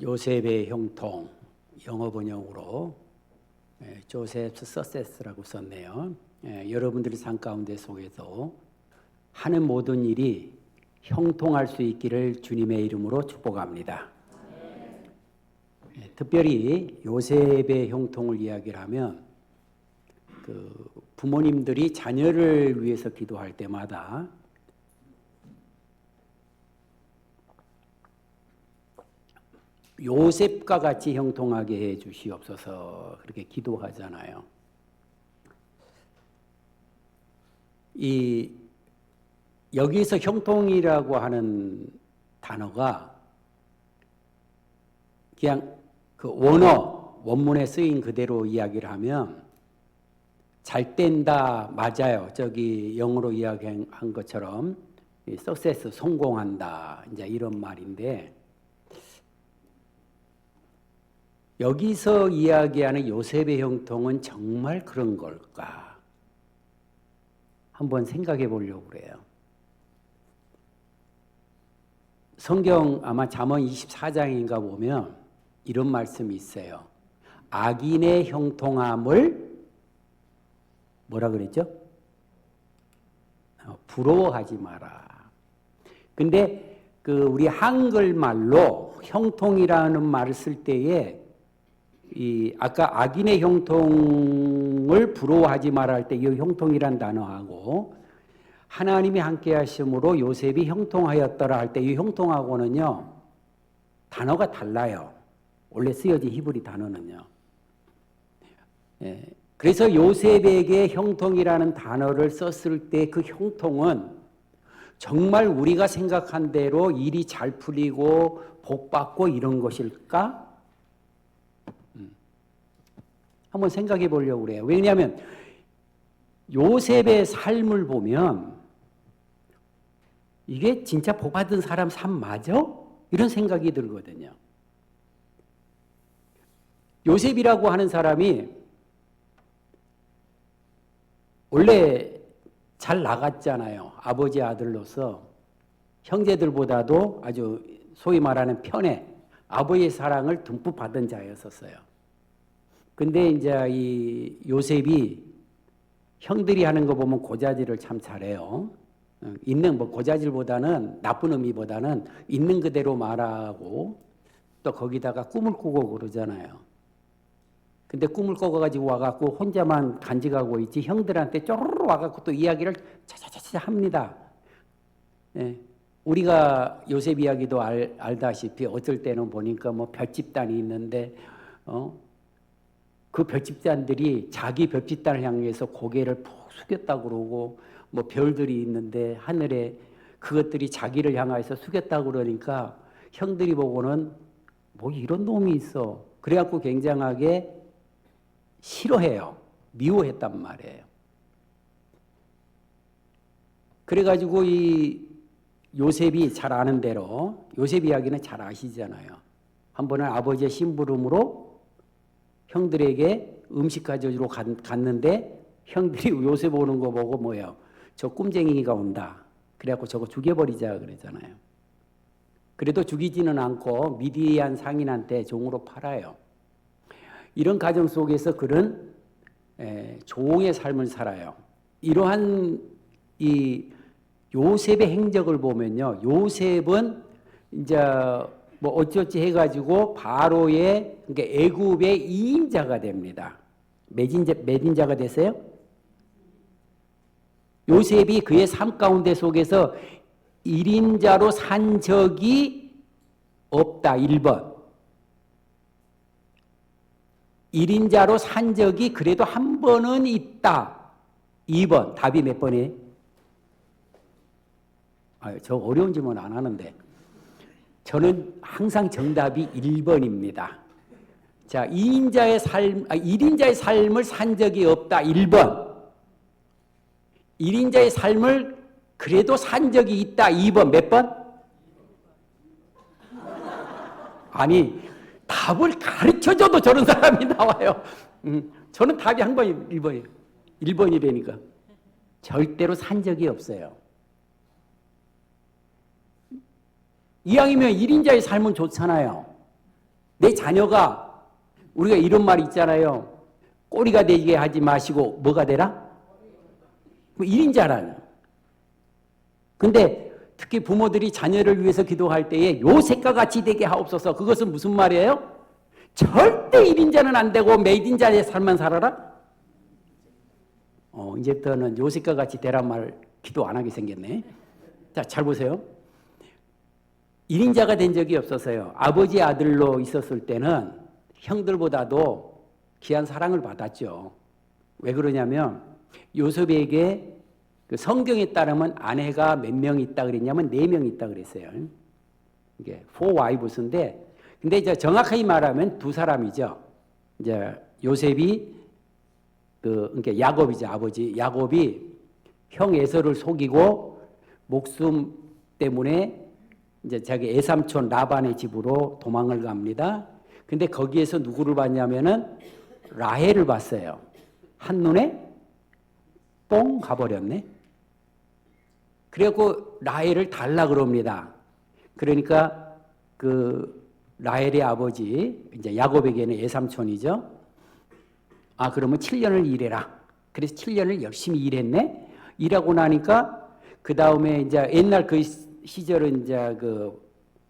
요셉의 형통, 영어 번역으로 조셉 서세스라고 썼네요. 여러분들의 삶 가운데 속에서 하는 모든 일이 형통할 수 있기를 주님의 이름으로 축복합니다. 특별히 요셉의 형통을 이야기를 하면 부모님들이 자녀를 위해서 기도할 때마다 요셉과 같이 형통하게 해 주시옵소서 그렇게 기도하잖아요. 여기서 형통이라고 하는 단어가 그냥 그 원문에 쓰인 그대로 이야기를 하면 잘 된다, 맞아요. 저기 영어로 이야기한 것처럼 success, 성공한다, 이제 이런 말인데 여기서 이야기하는 요셉의 형통은 정말 그런 걸까? 한번 생각해 보려고 그래요. 성경 아마 잠언 24장인가 보면 이런 말씀이 있어요. 악인의 형통함을 뭐라 그랬죠? 부러워하지 마라. 근데 우리 한글말로 형통이라는 말을 쓸 때에 아까 악인의 형통을 부러워하지 마라 할 때 이 형통이란 단어하고 하나님이 함께 하심으로 요셉이 형통하였더라 할 때 이 형통하고는요 단어가 달라요. 원래 쓰여진 히브리 단어는요. 그래서 요셉에게 형통이라는 단어를 썼을 때 그 형통은 정말 우리가 생각한 대로 일이 잘 풀리고 복 받고 이런 것일까? 한번 생각해 보려고 그래요. 왜냐하면 요셉의 삶을 보면 이게 진짜 복 받은 사람 삶 맞아? 이런 생각이 들거든요. 요셉이라고 하는 사람이 원래 잘 나갔잖아요. 아버지 아들로서 형제들보다도 아주 소위 말하는 편에 아버지의 사랑을 듬뿍 받은 자였었어요. 근데 이제 이 요셉이 형들이 하는 거 보면 고자질을 참 잘해요. 고자질보다는 나쁜 의미보다는 있는 그대로 말하고 또 거기다가 꿈을 꾸고 그러잖아요. 근데 꿈을 꿔가지고 와갖고 혼자만 간직하고 있지 형들한테 쪼르르 와갖고 또 이야기를 차차차차 합니다. 우리가 요셉 이야기도 알다시피 어쩔 때는 보니까 뭐 별집단이 있는데 그 별집단들이 자기 별집단을 향해서 고개를 푹 숙였다고 그러고 뭐 별들이 있는데 하늘에 그것들이 자기를 향해서 숙였다고 그러니까 형들이 보고는 뭐 이런 놈이 있어. 그래갖고 굉장하게 싫어해요. 미워했단 말이에요. 그래가지고 이 요셉이 잘 아는 대로 요셉 이야기는 잘 아시잖아요. 한 번은 아버지의 심부름으로 형들에게 음식 가져주러 갔는데 형들이 요셉 오는 거 보고 뭐예요? 저 꿈쟁이가 온다. 그래갖고 저거 죽여버리자 그러잖아요. 그래도 죽이지는 않고 미디안 상인한테 종으로 팔아요. 이런 가정 속에서 그런 종의 삶을 살아요. 이러한 이 요셉의 행적을 보면요. 요셉은 이제 뭐 어찌어찌 해가지고 바로의 그러니까 애굽의 2인자가 됩니다. 몇 인자가 됐어요? 요셉이 그의 삶 가운데 속에서 1인자로 산 적이 없다. 1번. 1인자로 산 적이 그래도 한 번은 있다. 2번. 답이 몇 번이에요? 저 어려운 질문 안 하는데. 저는 항상 정답이 1번입니다. 자, 1인자의 삶을 산 적이 없다. 1번. 1인자의 삶을 그래도 산 적이 있다. 2번. 몇 번? 아니, 답을 가르쳐줘도 저런 사람이 나와요. 저는 답이 한 번 1번이에요. 1번이라니까. 절대로 산 적이 없어요. 이왕이면 1인자의 삶은 좋잖아요. 내 자녀가 우리가 이런 말 있잖아요. 꼬리가 되게 하지 마시고 뭐가 되라? 1인자라는. 근데 특히 부모들이 자녀를 위해서 기도할 때에 요셉과 같이 되게 하옵소서. 그것은 무슨 말이에요? 절대 1인자는 안 되고 메이드인자의 삶만 살아라? 이제부터는 요셉과 같이 되란 말 기도 안 하게 생겼네. 자, 잘 보세요. 1인자가 된 적이 없었어요. 아버지 아들로 있었을 때는 형들보다도 귀한 사랑을 받았죠. 왜 그러냐면 요셉에게 그 성경에 따르면 아내가 몇 명 있다 그랬냐면 4명 있다 그랬어요. 이게 4 wives인데, 근데 이제 정확하게 말하면 2사람이죠. 이제 요셉이 그러니까 야곱이죠, 아버지. 야곱이 형 에서를 속이고 목숨 때문에 이제 자기 애삼촌 라반의 집으로 도망을 갑니다. 근데 거기에서 누구를 봤냐면은 라헬을 봤어요. 한눈에 뽕 가버렸네. 그래갖고 라헬을 달라 그럽니다. 그러니까 그 라헬의 아버지 이제 야곱에게는 애삼촌이죠. 아, 그러면 7년을 일해라. 그래서 7년을 열심히 일했네. 일하고 나니까 그 다음에 이제 옛날 그 시절은 이제 그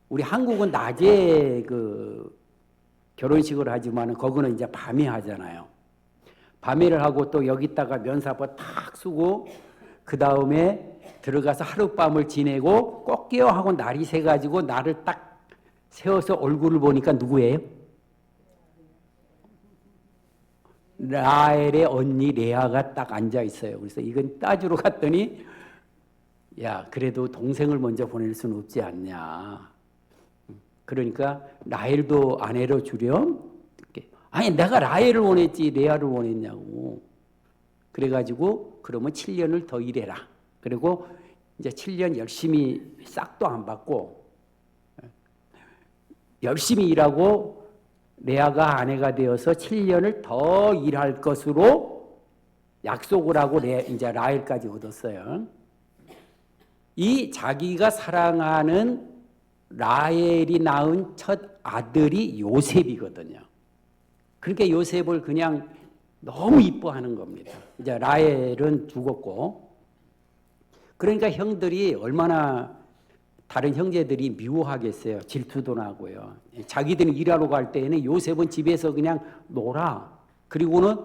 우리 한국은 낮에 그 결혼식을 하지만 거기는 이제 밤에 하잖아요. 밤에를 하고 또 여기다가 면사포 탁 쓰고 그 다음에 들어가서 하룻밤을 지내고 꼭 깨어 하고 날이 새가지고 날을 딱 세워서 얼굴을 보니까 누구예요? 라헬의 언니 레아가 딱 앉아 있어요. 그래서 이건 따주러 갔더니 야, 그래도 동생을 먼저 보낼 수는 없지 않냐. 그러니까 라헬도 아내로 주렴? 아니, 내가 라헬을 원했지 레아를 원했냐고. 그래가지고 그러면 7년을 더 일해라. 그리고 이제 7년 열심히 싹도 안 받고 열심히 일하고 레아가 아내가 되어서 7년을 더 일할 것으로 약속을 하고 이제 라헬까지 얻었어요. 이 자기가 사랑하는 라헬이 낳은 첫 아들이 요셉이거든요. 그러니까 요셉을 그냥 너무 이뻐하는 겁니다. 이제 라헬은 죽었고, 그러니까 형들이 얼마나 다른 형제들이 미워하겠어요. 질투도 나고요. 자기들은 일하러 갈 때에는 요셉은 집에서 그냥 놀아. 그리고는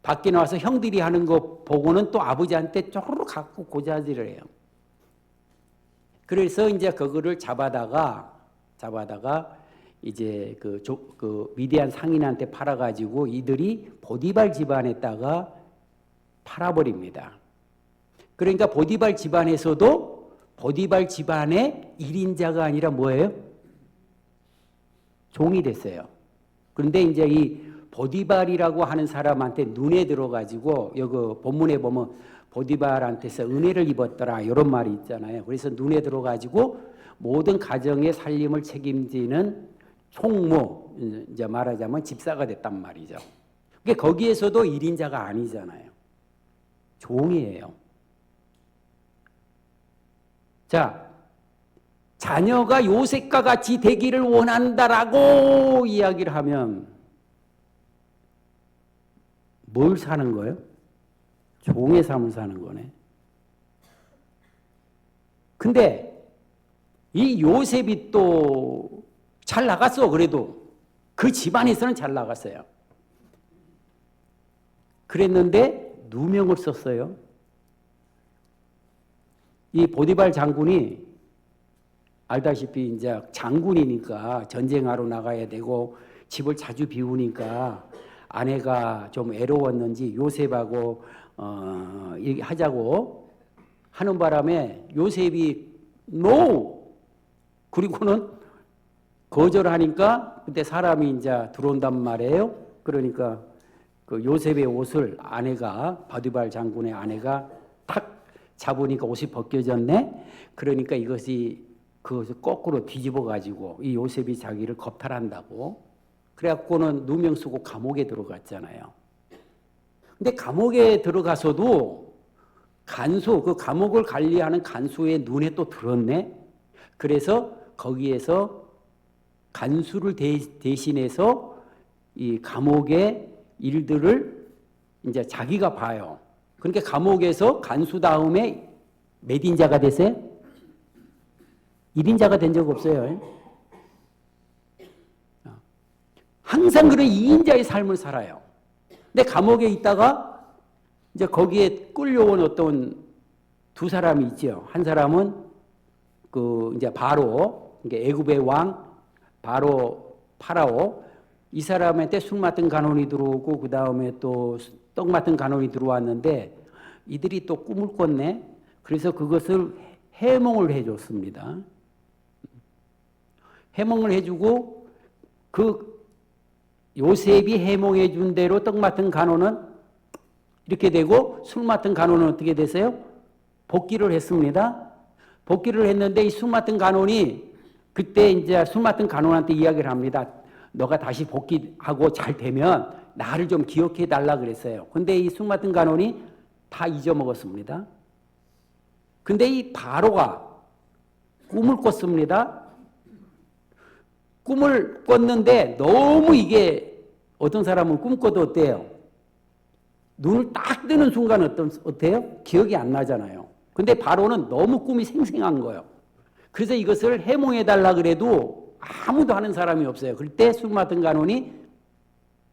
밖에 나와서 형들이 하는 거 보고는 또 아버지한테 쪼르르 갖고 고자질을 해요. 그래서 이제 그거를 잡아다가 이제 그 미디안 상인한테 팔아가지고 이들이 보디발 집안에다가 팔아버립니다. 그러니까 보디발 집안에서도 보디발 집안의 1인자가 아니라 뭐예요? 종이 됐어요. 그런데 이제 이 보디발이라고 하는 사람한테 눈에 들어가지고 여기 본문에 보면 보디발한테서 은혜를 입었더라 이런 말이 있잖아요. 그래서 눈에 들어가지고 모든 가정의 살림을 책임지는 총무, 이제 말하자면 집사가 됐단 말이죠. 그러니까 거기에서도 1인자가 아니잖아요. 종이에요. 자, 자녀가 요셉과 같이 되기를 원한다라고 이야기를 하면 뭘 사는 거예요? 종의 삶을 사는 거네. 근데 이 요셉이 또 잘 나갔어. 그래도 그 집안에서는 잘 나갔어요. 그랬는데 누명을 썼어요. 이 보디발 장군이 알다시피 이제 장군이니까 전쟁하러 나가야 되고 집을 자주 비우니까 아내가 좀 애로웠는지 요셉하고 얘기하자고 하는 바람에 요셉이 NO! 그리고는 거절하니까 그때 사람이 이제 들어온단 말이에요. 그러니까 그 요셉의 옷을 아내가 보디발 장군의 아내가 탁 잡으니까 옷이 벗겨졌네. 그러니까 이것이 그것을 거꾸로 뒤집어 가지고 이 요셉이 자기를 겁탈한다고. 그래갖고는 누명 쓰고 감옥에 들어갔잖아요. 근데 감옥에 들어가서도 그 감옥을 관리하는 간수의 눈에 또 들었네. 그래서 거기에서 간수를 대신해서 이 감옥의 일들을 이제 자기가 봐요. 그러니까 감옥에서 간수 다음에 몇 인자가 됐어요? 1인자가 된 적 없어요. 항상 그런 2인자의 삶을 살아요. 근데 감옥에 있다가 이제 거기에 끌려온 어떤 두 사람이 있죠. 한 사람은 그 이제 바로, 그러니까 애굽의 왕 바로 파라오, 이 사람한테 술 맡은 간원이 들어오고 그 다음에 또 떡 맡은 간원이 들어왔는데 이들이 또 꿈을 꿨네. 그래서 그것을 해몽을 해줬습니다. 해몽을 해주고 그 요셉이 해몽해 준 대로 떡 맡은 간원은 이렇게 되고 술 맡은 간원은 어떻게 됐어요? 복귀를 했습니다. 복귀를 했는데 이 술 맡은 간원이 그때 이제 술 맡은 간원한테 이야기를 합니다. 너가 다시 복귀하고 잘 되면 나를 좀 기억해 달라 그랬어요. 근데 이 술 맡은 간원이 다 잊어먹었습니다. 근데 이 바로가 꿈을 꿨습니다. 꿈을 꿨는데 너무 이게 어떤 사람은 꿈 꿔도 어때요? 눈을 딱 뜨는 순간 어때요? 기억이 안 나잖아요. 근데 바로는 너무 꿈이 생생한 거예요. 그래서 이것을 해몽해달라 그래도 아무도 하는 사람이 없어요. 그때 술 맡은 간원이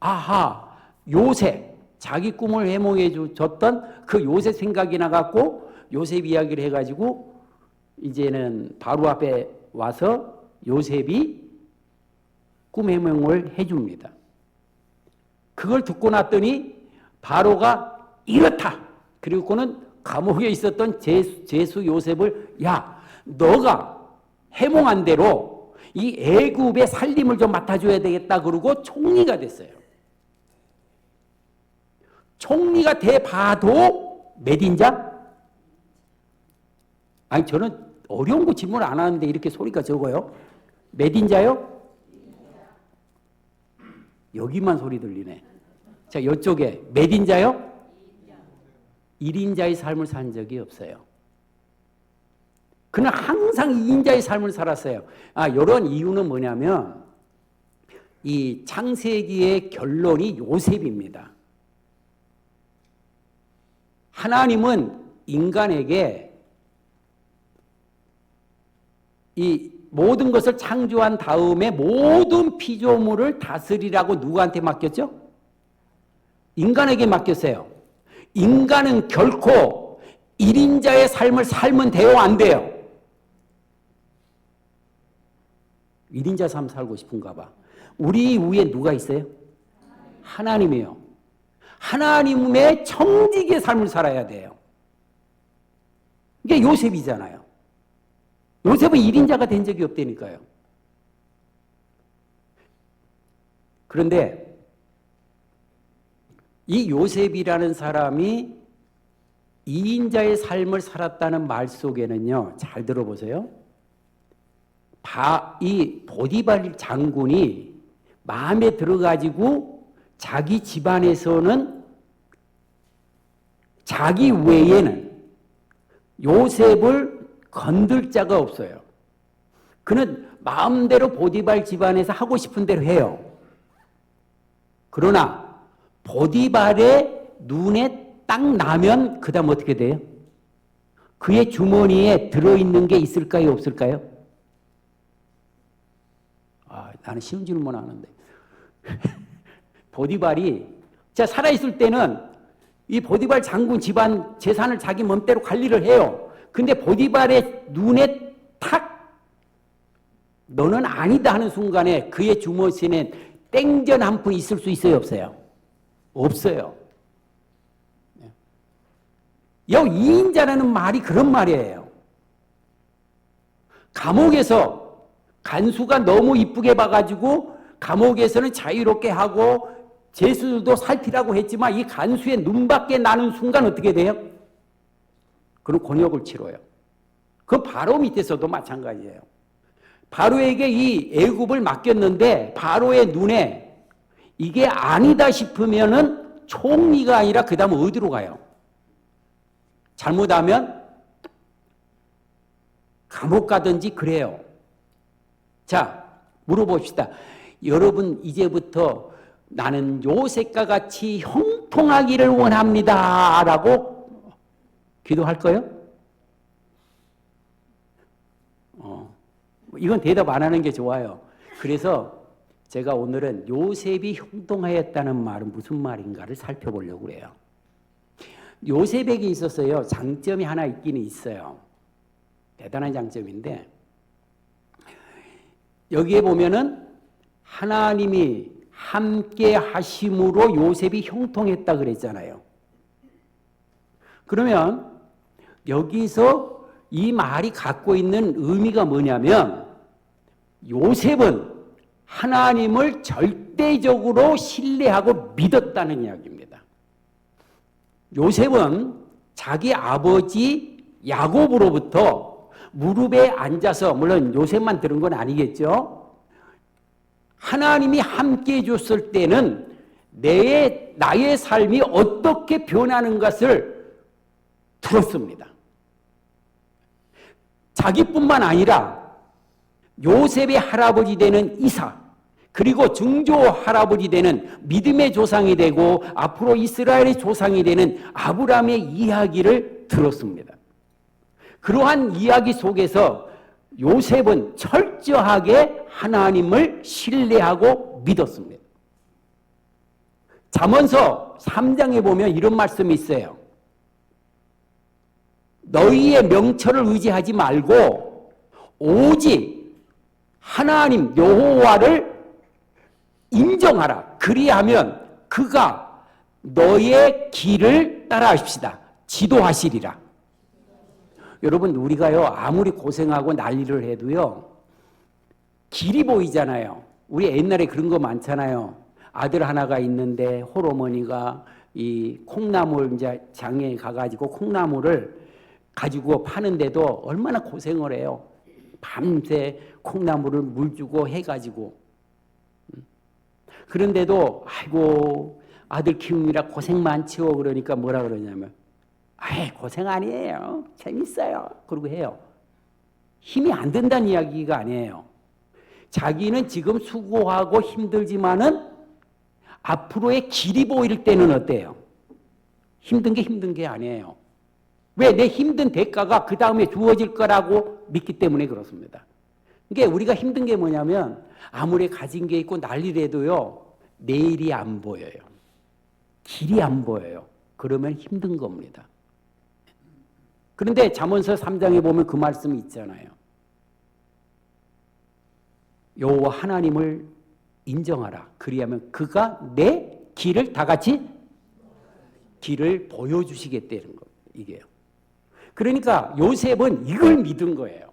아하, 요셉, 자기 꿈을 해몽해 줬던 그 요셉 생각이 나갖고 요셉 이야기를 해가지고 이제는 바로 앞에 와서 요셉이 꿈 해몽을 해줍니다. 그걸 듣고 났더니 바로가 이렇다. 그리고는 감옥에 있었던 죄수 요셉을 야, 너가 해몽한 대로 이 애굽의 살림을 좀 맡아줘야 되겠다 그러고 총리가 됐어요. 총리가 돼 봐도 몇 인자? 아니 저는 어려운 거 질문 안 하는데 이렇게 소리가 적어요. 몇 인자요? 여기만 소리 들리네. 자, 이쪽에 몇 인자요? 1인자의 삶을 산 적이 없어요. 그는 항상 2인자의 삶을 살았어요. 이런 이유는 뭐냐면 이 창세기의 결론이 요셉입니다. 하나님은 인간에게 이 모든 것을 창조한 다음에 모든 피조물을 다스리라고 누구한테 맡겼죠? 인간에게 맡겼어요. 인간은 결코 1인자의 삶을 살면 돼요, 안 돼요? 1인자 삶 살고 싶은가 봐. 우리 위에 누가 있어요? 하나님이에요. 하나님의 청직의 삶을 살아야 돼요. 이게 요셉이잖아요. 요셉은 1인자가 된 적이 없다니까요. 그런데 이 요셉이라는 사람이 2인자의 삶을 살았다는 말 속에는요, 잘 들어보세요. 이 보디발 장군이 마음에 들어가지고 자기 집안에서는 자기 외에는 요셉을 건들 자가 없어요. 그는 마음대로 보디발 집안에서 하고 싶은 대로 해요. 그러나 보디발의 눈에 딱 나면 그 다음 어떻게 돼요? 그의 주머니에 들어있는 게 있을까요? 없을까요? 나는 쉬운 질문 하는데. 보디발이 살아있을 때는 이 보디발 장군 집안 재산을 자기 맘대로 관리를 해요. 근데 보디발의 눈에 탁 너는 아니다 하는 순간에 그의 주머니에 땡전 한 푼 있을 수 있어요? 없어요? 없어요. 여기 2인자라는 말이 그런 말이에요. 감옥에서 간수가 너무 이쁘게 봐가지고 감옥에서는 자유롭게 하고 죄수들도 살피라고 했지만 이 간수의 눈밖에 나는 순간 어떻게 돼요? 그럼 곤욕을 치러요. 그 바로 밑에서도 마찬가지예요. 바로에게 이 애굽을 맡겼는데 바로의 눈에 이게 아니다 싶으면은 총리가 아니라 그 다음 어디로 가요? 잘못하면 감옥 가든지 그래요. 자, 물어봅시다. 여러분 이제부터 나는 요셉과 같이 형통하기를 원합니다 라고 기도할 거예요? 이건 대답 안 하는 게 좋아요. 그래서 제가 오늘은 요셉이 형통하였다는 말은 무슨 말인가를 살펴보려고 그래요. 요셉에게 있어서요, 장점이 하나 있기는 있어요. 대단한 장점인데, 여기에 보면은 하나님이 함께 하심으로 요셉이 형통했다 그랬잖아요. 그러면 여기서 이 말이 갖고 있는 의미가 뭐냐면, 요셉은 하나님을 절대적으로 신뢰하고 믿었다는 이야기입니다. 요셉은 자기 아버지 야곱으로부터 무릎에 앉아서, 물론 요셉만 들은 건 아니겠죠. 하나님이 함께 해줬을 때는 나의 삶이 어떻게 변하는 것을 들었습니다. 자기뿐만 아니라 요셉의 할아버지 되는 이삭, 그리고 증조 할아버지 되는 믿음의 조상이 되고 앞으로 이스라엘의 조상이 되는 아브라함의 이야기를 들었습니다. 그러한 이야기 속에서 요셉은 철저하게 하나님을 신뢰하고 믿었습니다. 잠언서 3장에 보면 이런 말씀이 있어요. 너희의 명철을 의지하지 말고 오직 하나님 여호와를 인정하라. 그리하면 그가 너의 길을 따라하십시다. 지도하시리라. 여러분, 우리가요 아무리 고생하고 난리를 해도요 길이 보이잖아요. 우리 옛날에 그런 거 많잖아요. 아들 하나가 있는데 홀어머니가 이 콩나물 이제 장에 가가지고 콩나물을 가지고 파는데도 얼마나 고생을 해요. 밤새 콩나물을 물 주고 해가지고. 그런데도 아이고 아들 키우느라 고생 많지요. 그러니까 뭐라 그러냐면 아이 고생 아니에요. 재밌어요. 그러고 해요. 힘이 안 든다는 이야기가 아니에요. 자기는 지금 수고하고 힘들지만은 앞으로의 길이 보일 때는 어때요? 힘든 게 아니에요. 왜? 내 힘든 대가가 그 다음에 주어질 거라고 믿기 때문에 그렇습니다. 그러니까 우리가 힘든 게 뭐냐면 아무리 가진 게 있고 난리라도요 내일이 안 보여요. 길이 안 보여요. 그러면 힘든 겁니다. 그런데 잠언서 3장에 보면 그 말씀이 있잖아요. 여호와 하나님을 인정하라. 그리하면 그가 내 길을 다 같이 길을 보여주시겠다는 거 이게요. 그러니까 요셉은 이걸 믿은 거예요.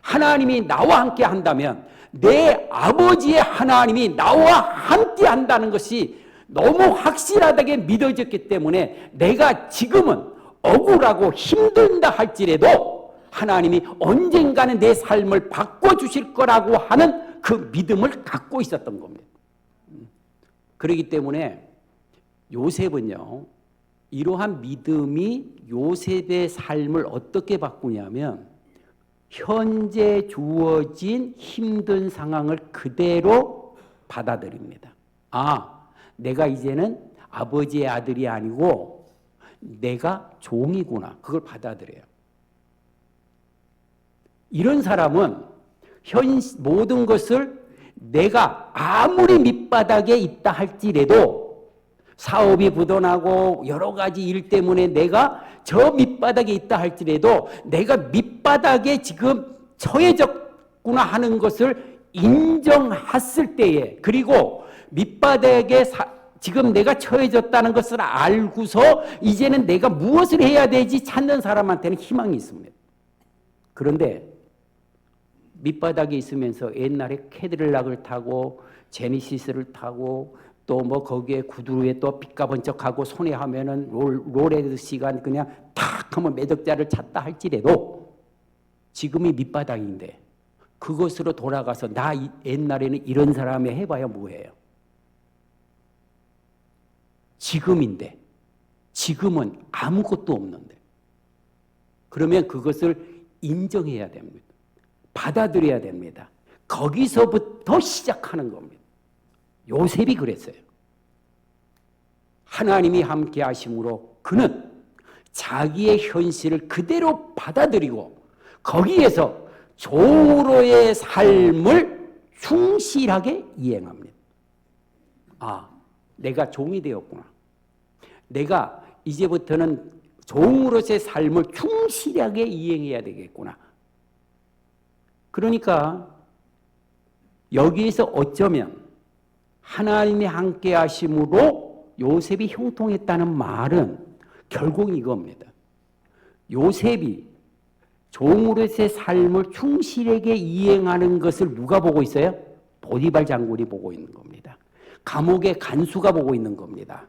하나님이 나와 함께 한다면 내 아버지의 하나님이 나와 함께 한다는 것이 너무 확실하게 믿어졌기 때문에 내가 지금은 억울하고 힘든다 할지라도 하나님이 언젠가는 내 삶을 바꿔주실 거라고 하는 그 믿음을 갖고 있었던 겁니다. 그렇기 때문에 요셉은요 이러한 믿음이 요셉의 삶을 어떻게 바꾸냐면 현재 주어진 힘든 상황을 그대로 받아들입니다. 아, 내가 이제는 아버지의 아들이 아니고 내가 종이구나. 그걸 받아들여요. 이런 사람은 모든 것을 내가 아무리 밑바닥에 있다 할지라도 사업이 부도나고 여러 가지 일 때문에 내가 저 밑바닥에 있다 할지라도 내가 밑바닥에 지금 처해졌구나 하는 것을 인정했을 때에 그리고 밑바닥에 지금 내가 처해졌다는 것을 알고서 이제는 내가 무엇을 해야 되지 찾는 사람한테는 희망이 있습니다. 그런데 밑바닥에 있으면서 옛날에 캐딜락을 타고 제니시스를 타고 또 뭐 거기에 구두에 또 삐까번쩍하고 손에 하면은 롤헤드 시간 그냥 탁 하면 매덕자를 찾다 할지라도 지금이 밑바닥인데 그것으로 돌아가서 나 옛날에는 이런 사람이 해봐야 뭐예요? 지금인데 지금은 아무것도 없는데 그러면 그것을 인정해야 됩니다. 받아들여야 됩니다. 거기서부터 시작하는 겁니다. 요셉이 그랬어요. 하나님이 함께 하심으로 그는 자기의 현실을 그대로 받아들이고 거기에서 종으로의 삶을 충실하게 이행합니다. 아, 내가 종이 되었구나. 내가 이제부터는 종으로서의 삶을 충실하게 이행해야 되겠구나. 그러니까 여기에서 어쩌면 하나님이 함께 하심으로 요셉이 형통했다는 말은 결국 이겁니다. 요셉이 종으로서의 삶을 충실하게 이행하는 것을 누가 보고 있어요? 보디발 장군이 보고 있는 겁니다. 감옥의 간수가 보고 있는 겁니다.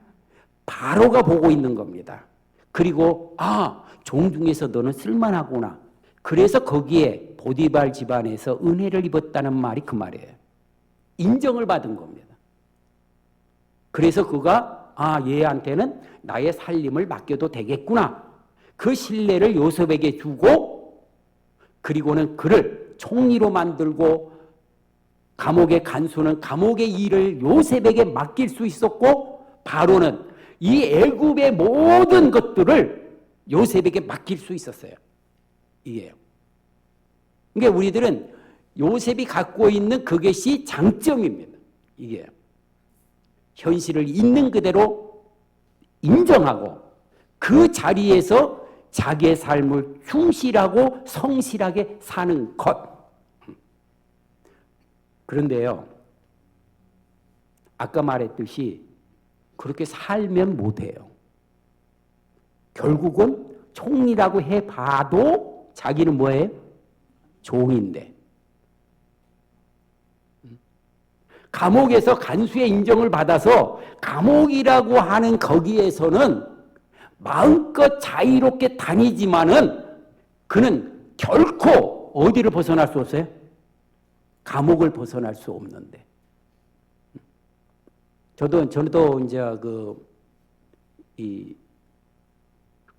바로가 보고 있는 겁니다. 그리고 종 중에서 너는 쓸만하구나. 그래서 거기에 보디발 집안에서 은혜를 입었다는 말이 그 말이에요. 인정을 받은 겁니다. 그래서 그가 얘한테는 나의 살림을 맡겨도 되겠구나. 그 신뢰를 요셉에게 주고 그리고는 그를 총리로 만들고 감옥의 간수는 감옥의 일을 요셉에게 맡길 수 있었고 바로는 이 애굽의 모든 것들을 요셉에게 맡길 수 있었어요. 이게요. 그러니까 우리들은 요셉이 갖고 있는 그것이 장점입니다. 이게 현실을 있는 그대로 인정하고 그 자리에서 자기의 삶을 충실하고 성실하게 사는 것. 그런데요, 아까 말했듯이 그렇게 살면 못해요. 결국은 총리라고 해봐도 자기는 뭐예요? 종인데. 감옥에서 간수의 인정을 받아서 감옥이라고 하는 거기에서는 마음껏 자유롭게 다니지만은 그는 결코 어디를 벗어날 수 없어요? 감옥을 벗어날 수 없는데. 저도 이제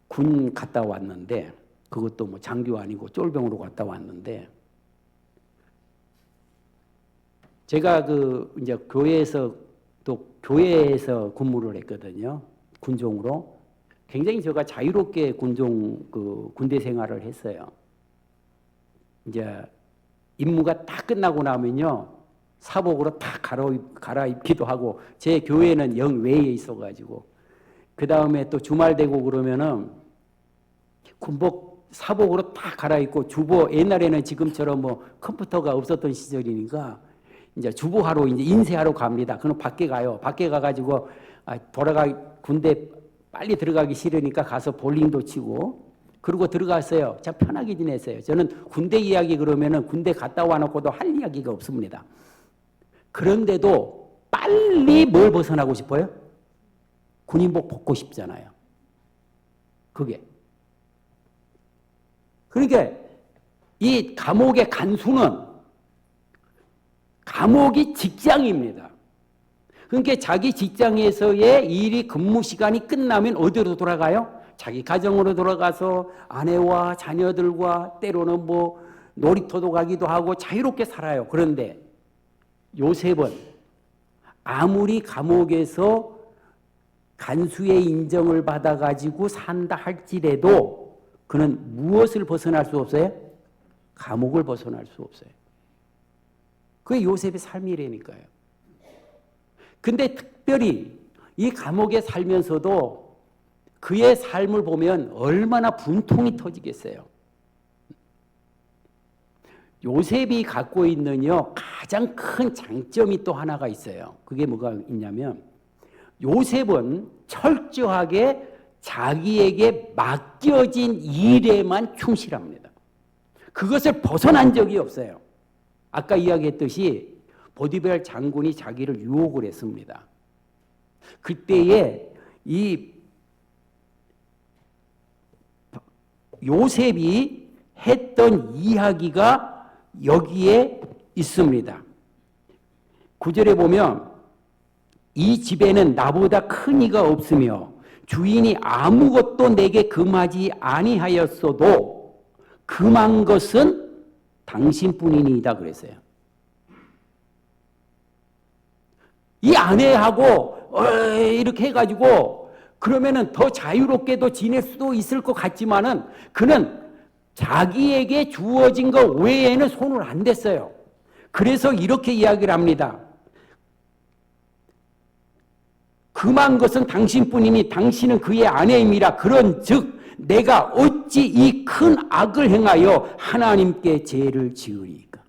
군 갔다 왔는데 그것도 뭐 장교 아니고 쫄병으로 갔다 왔는데 제가 이제 교회에서 근무를 했거든요. 군종으로. 굉장히 제가 자유롭게 군대 생활을 했어요. 이제 임무가 딱 끝나고 나면요. 사복으로 다 갈아입기도 하고 제 교회는 영외에 있어가지고 그 다음에 또 주말 되고 그러면은 군복 사복으로 딱 갈아입고 주보 옛날에는 지금처럼 뭐 컴퓨터가 없었던 시절이니까 이제 주보하러 이제 인쇄하러 갑니다. 그럼 밖에 가요. 밖에 가가지고 군대 빨리 들어가기 싫으니까 가서 볼링도 치고 그러고 들어갔어요. 참 편하게 지냈어요. 저는 군대 이야기 그러면은 군대 갔다 와놓고도 할 이야기가 없습니다. 그런데도 빨리 뭘 벗어나고 싶어요? 군인복 벗고 싶잖아요. 그게. 그러니까 이 감옥의 간수는 감옥이 직장입니다. 그러니까 자기 직장에서의 일이 근무 시간이 끝나면 어디로 돌아가요? 자기 가정으로 돌아가서 아내와 자녀들과 때로는 뭐 놀이터도 가기도 하고 자유롭게 살아요. 그런데 요셉은 아무리 감옥에서 간수의 인정을 받아가지고 산다 할지라도 그는 무엇을 벗어날 수 없어요? 감옥을 벗어날 수 없어요. 그게 요셉의 삶이라니까요. 근데 특별히 이 감옥에 살면서도 그의 삶을 보면 얼마나 분통이 터지겠어요. 요셉이 갖고 있는요 가장 큰 장점이 또 하나가 있어요. 그게 뭐가 있냐면 요셉은 철저하게 자기에게 맡겨진 일에만 충실합니다. 그것을 벗어난 적이 없어요. 아까 이야기했듯이 보디발 장군이 자기를 유혹을 했습니다. 그때에 이 요셉이 했던 이야기가 여기에 있습니다. 9절에 보면 이 집에는 나보다 큰 이가 없으며 주인이 아무것도 내게 금하지 아니하였어도 금한 것은 당신뿐이니이다 그랬어요. 이 아내하고 이렇게 해가지고 그러면은 더 자유롭게도 지낼 수도 있을 것 같지만은 그는 자기에게 주어진 것 외에는 손을 안 댔어요. 그래서 이렇게 이야기를 합니다. 금한 것은 당신뿐이니 당신은 그의 아내임이라. 그런즉 내가 어찌 이 큰 악을 행하여 하나님께 죄를 지으리까.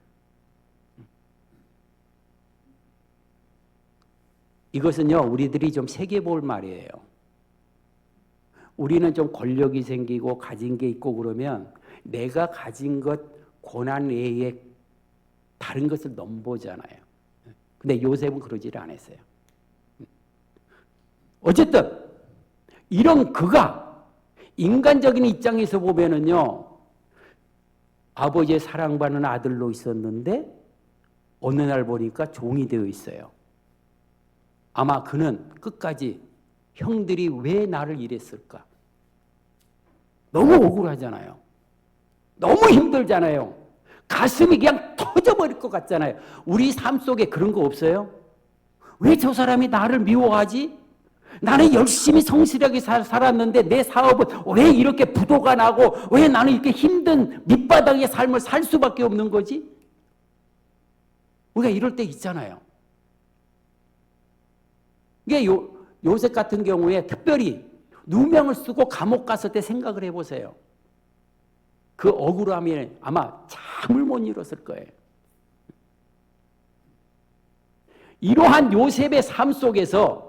이것은요, 우리들이 좀 새겨볼 말이에요. 우리는 좀 권력이 생기고 가진 게 있고 그러면 내가 가진 것 고난 외에 다른 것을 넘보잖아요. 근데 요셉은 그러지를 않았어요. 어쨌든 이런 그가 인간적인 입장에서 보면은요, 아버지의 사랑받는 아들로 있었는데 어느 날 보니까 종이 되어 있어요. 아마 그는 끝까지 형들이 왜 나를 이랬을까? 너무 억울하잖아요. 너무 힘들잖아요. 가슴이 그냥 터져버릴 것 같잖아요. 우리 삶 속에 그런 거 없어요? 왜 저 사람이 나를 미워하지? 나는 열심히 성실하게 살았는데 내 사업은 왜 이렇게 부도가 나고 왜 나는 이렇게 힘든 밑바닥의 삶을 살 수밖에 없는 거지? 우리가 이럴 때 있잖아요. 이게 요셉 같은 경우에 특별히 누명을 쓰고 감옥 갔을 때 생각을 해보세요. 그 억울함이 아마 잠을 못 이뤘을 거예요. 이러한 요셉의 삶 속에서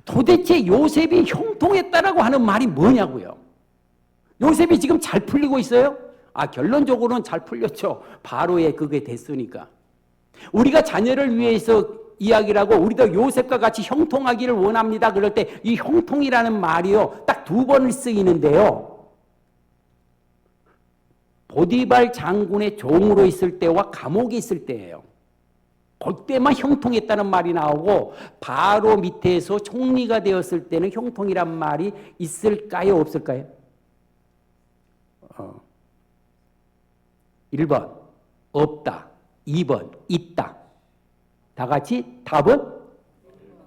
도대체 요셉이 형통했다라고 하는 말이 뭐냐고요. 요셉이 지금 잘 풀리고 있어요? 결론적으로는 잘 풀렸죠. 바로의 그게 됐으니까. 우리가 자녀를 위해서 이야기를 하고 우리도 요셉과 같이 형통하기를 원합니다. 그럴 때 이 형통이라는 말이요, 딱 두 번을 쓰이는데요. 보디발 장군의 종으로 있을 때와 감옥에 있을 때예요. 그때만 형통했다는 말이 나오고 바로 밑에서 총리가 되었을 때는 형통이란 말이 있을까요? 없을까요? 1번 없다, 2번 있다. 다 같이 답은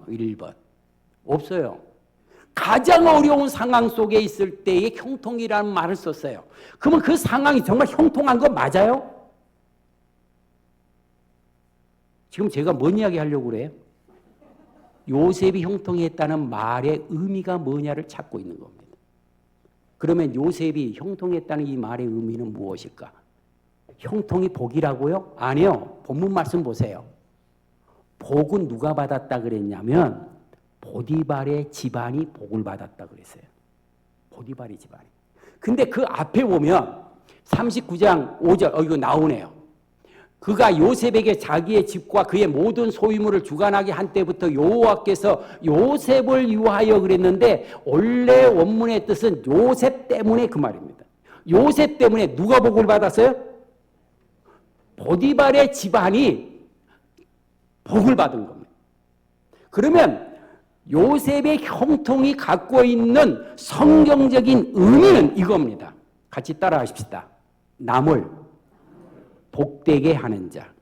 1번 없어요. 가장 어려운 상황 속에 있을 때에 형통이라는 말을 썼어요. 그러면 그 상황이 정말 형통한 거 맞아요? 지금 제가 뭔 이야기 하려고 그래요? 요셉이 형통했다는 말의 의미가 뭐냐를 찾고 있는 겁니다. 그러면 요셉이 형통했다는 이 말의 의미는 무엇일까? 형통이 복이라고요? 아니요. 본문 말씀 보세요. 복은 누가 받았다 그랬냐면 보디발의 집안이 복을 받았다 그랬어요. 보디발의 집안이. 근데 그 앞에 보면 39장 5절 이거 나오네요. 그가 요셉에게 자기의 집과 그의 모든 소유물을 주관하게 한 때부터 여호와께서 요셉을 위하여 그랬는데 원래 원문의 뜻은 요셉 때문에 그 말입니다. 요셉 때문에 누가 복을 받았어요? 보디발의 집안이 복을 받은 겁니다. 그러면 요셉의 형통이 갖고 있는 성경적인 의미는 이겁니다. 같이 따라하십시다. 남을 복되게 하는 자.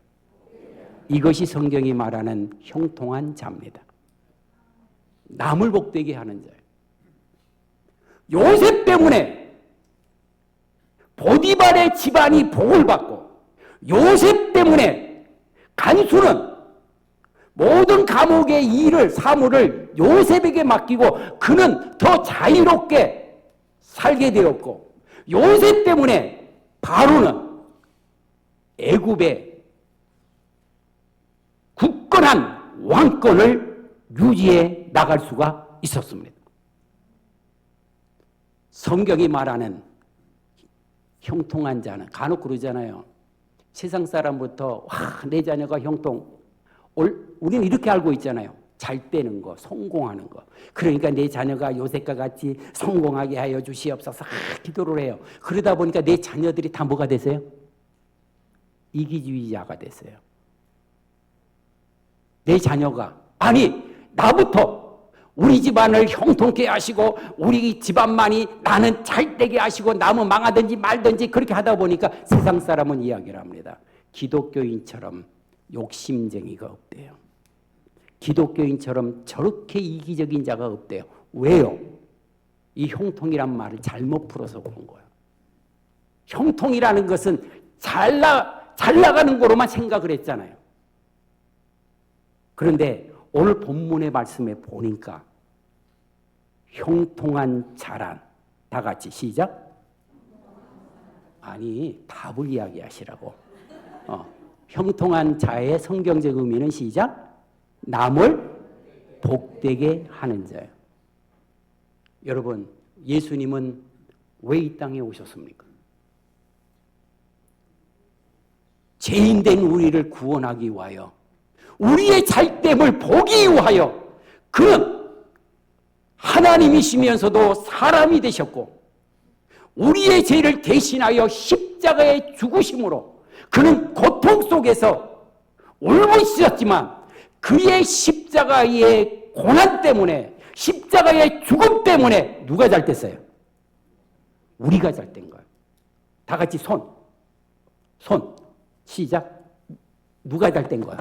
이것이 성경이 말하는 형통한 자입니다. 남을 복되게 하는 자예요. 요셉 때문에 보디발의 집안이 복을 받고 요셉 때문에 간수는 모든 감옥의 일을 사물을 요셉에게 맡기고 그는 더 자유롭게 살게 되었고 요셉 때문에 바로는 애굽의 굳건한 왕권을 유지해 나갈 수가 있었습니다. 성경이 말하는 형통한 자는 간혹 그러잖아요. 세상 사람부터 내 자녀가 형통. 우리는 이렇게 알고 있잖아요. 잘 되는 거, 성공하는 거. 그러니까 내 자녀가 요셉과 같이 성공하게 하여 주시옵소서 기도를 해요. 그러다 보니까 내 자녀들이 다 뭐가 되세요? 이기주의자가 됐어요. 내 자녀가 나부터 우리 집안을 형통케 하시고 우리 집안만이 나는 잘되게 하시고 남은 망하든지 말든지 그렇게 하다 보니까 세상 사람은 이야기를 합니다. 기독교인처럼 욕심쟁이가 없대요. 기독교인처럼 저렇게 이기적인 자가 없대요. 왜요? 이 형통이란 말을 잘못 풀어서 그런 거예요. 형통이라는 것은 잘 나가는 거로만 생각을 했잖아요. 그런데 오늘 본문의 말씀에 보니까 형통한 자란, 다 같이 시작. 아니, 답을 이야기하시라고. 형통한 자의 성경적 의미는 시작. 남을 복되게 하는 자예요. 여러분, 예수님은 왜 이 땅에 오셨습니까? 죄인된 우리를 구원하기 위하여, 우리의 잘됨을 보기 위하여 그는 하나님이시면서도 사람이 되셨고 우리의 죄를 대신하여 십자가에 죽으심으로 그는 고통 속에서 울고 있었지만 그의 십자가의 고난 때문에, 십자가의 죽음 때문에 누가 잘 됐어요? 우리가 잘 된 거예요. 다 같이 손 시작. 누가 잘 된 거야?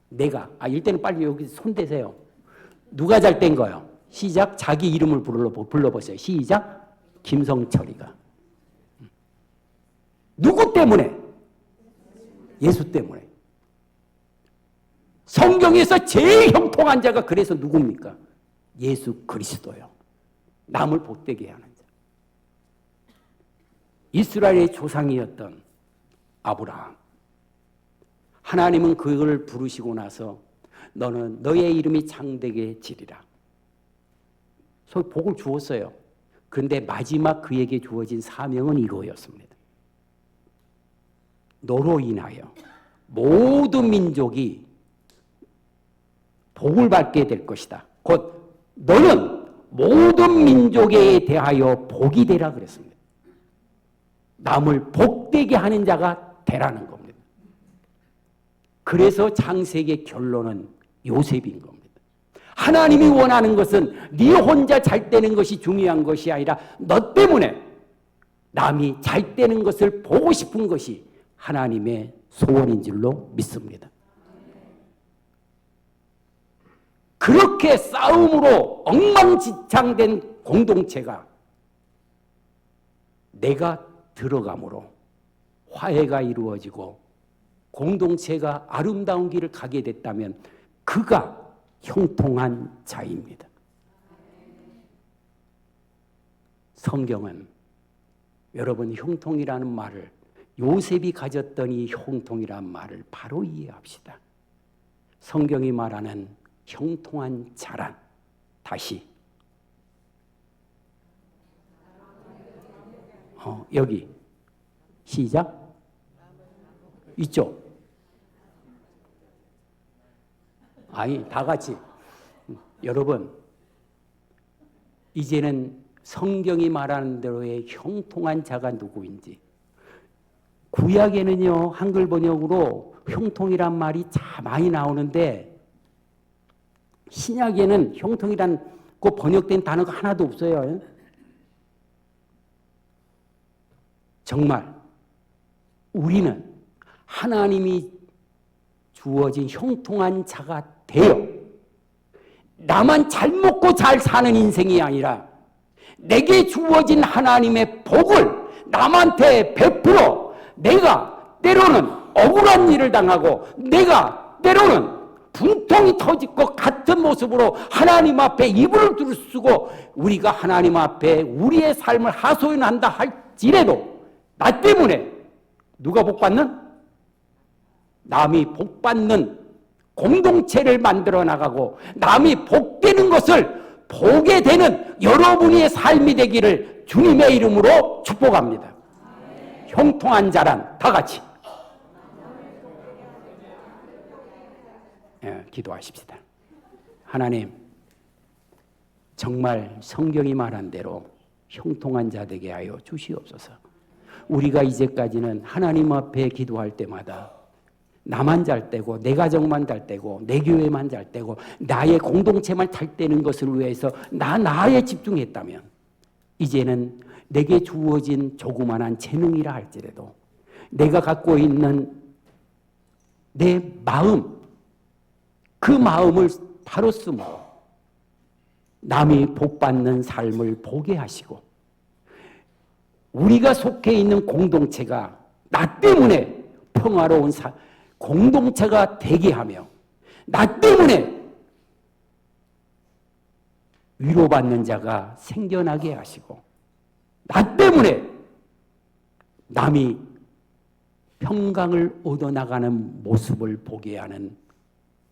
내가. 일때는 빨리 여기 손 대세요. 누가 잘 된 거예요? 시작. 자기 이름을 불러보세요. 시작. 김성철이가. 누구 때문에? 예수 때문에. 성경에서 제일 형통한 자가 그래서 누굽니까? 예수 그리스도요. 남을 복되게 하는 자. 이스라엘의 조상이었던 아브라함. 하나님은 그를 부르시고 나서 너는 너의 이름이 장되게 지리라. 소위 복을 주었어요. 그런데 마지막 그에게 주어진 사명은 이거였습니다. 너로 인하여 모든 민족이 복을 받게 될 것이다. 곧 너는 모든 민족에 대하여 복이 되라 그랬습니다. 남을 복되게 하는 자가 되라는 겁니다. 그래서 창세기의 결론은 요셉인 겁니다. 하나님이 원하는 것은 네 혼자 잘 되는 것이 중요한 것이 아니라 너 때문에 남이 잘 되는 것을 보고 싶은 것이 하나님의 소원인 줄로 믿습니다. 그렇게 싸움으로 엉망진창된 공동체가 내가 들어감으로 화해가 이루어지고 공동체가 아름다운 길을 가게 됐다면 그가 형통한 자입니다. 성경은 여러분 형통이라는 말을 요셉이 가졌던 이 형통이라는 말을 바로 이해합시다. 성경이 말하는 형통한 자란, 다시 여기 시작. 이쪽. 다 같이. 여러분, 이제는 성경이 말하는 대로의 형통한 자가 누구인지. 구약에는요, 한글 번역으로 형통이란 말이 참 많이 나오는데 신약에는 형통이란 그 번역된 단어가 하나도 없어요. 정말 우리는 하나님이 주어진 형통한 자가 되어 나만 잘 먹고 잘 사는 인생이 아니라 내게 주어진 하나님의 복을 남한테 베풀어 내가 때로는 억울한 일을 당하고 내가 때로는 분통이 터질 것 같은 모습으로 하나님 앞에 이불을 두르쓰고 우리가 하나님 앞에 우리의 삶을 하소연한다 할지라도 나 때문에 누가 복받는? 남이 복받는 공동체를 만들어 나가고 남이 복되는 것을 보게 되는 여러분의 삶이 되기를 주님의 이름으로 축복합니다. 형통한 자란 다 같이 기도하십시다. 하나님, 정말 성경이 말한 대로 형통한 자 되게 하여 주시옵소서. 우리가 이제까지는 하나님 앞에 기도할 때마다 나만 잘 되고 내 가정만 잘 되고 내 교회만 잘 되고 나의 공동체만 잘 되는 것을 위해서 나에 집중했다면 이제는 내게 주어진 조그만한 재능이라 할지라도 내가 갖고 있는 내 마음 그 마음을 바로 쓰므로 남이 복받는 삶을 보게 하시고 우리가 속해 있는 공동체가 나 때문에 평화로운 공동체가 되게 하며 나 때문에 위로받는 자가 생겨나게 하시고 나 때문에 남이 평강을 얻어나가는 모습을 보게 하는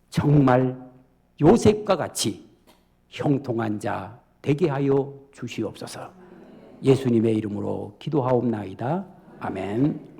정말 요셉과 같이 형통한 자 되게 하여 주시옵소서. 예수님의 이름으로 기도하옵나이다. 아멘.